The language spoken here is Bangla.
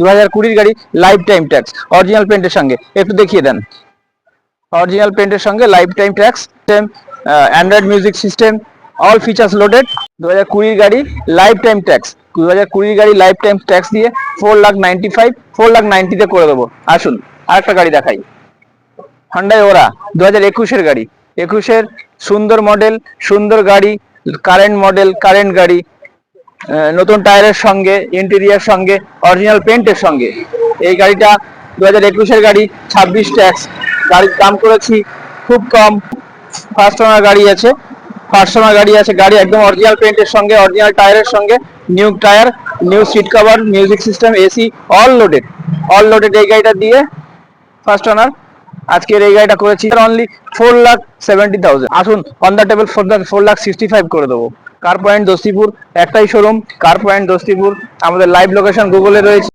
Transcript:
2020 গাড়ি, লাইফ টাইম ট্যাক্স, অরিজিনাল পেন্টের সঙ্গে, একটু দেখিয়ে দেন। অরিজিনাল পেন্টের সঙ্গে life time tax, Android music system, all features loaded. 2020 গাড়ি, লাইফ টাইম ট্যাক্স, 2020 গাড়ি লাইফ টাইম ট্যাক্স দিয়ে 4,95,000, 4,90,000 করে দেবো। আসুন আরেকটা গাড়ি দেখাই, হান্ডাই ওরা 2021-এর গাড়ি, 21-এর সুন্দর মডেল, সুন্দর গাড়ি, কারেন্ট মডেল, কারেন্ট গাড়ি, নতুন টায়ারের সঙ্গে, ইন্টেরিয়ার সঙ্গে, অরিজিনাল পেন্টের সঙ্গে। এই গাড়িটা 2021-এর গাড়ি, 26 ট্যাক্স। গাড়ির দাম করেছি খুব কম। ফার্স্ট ওনার গাড়ি আছে, গাড়ি একদম অরিজিনাল পেন্টের সঙ্গে, অরিজিনাল টায়ারের সঙ্গে, new tyre, new seat cover, music system, AC, all loaded, এই গাড়িটা দিয়ে ফার্স্ট ওনার। আজকের এই গাড়িটা করেছি অনলি 4,70,000। আসুন অন দ্য টেবিল 4,65,000 করে দেবো। কার পয়েন্ট দোস্তিপুর, একটাই শোরুম, কার পয়েন্ট দোস্তিপুর। আমাদের লাইভ লোকেশন গুগলে রয়েছে।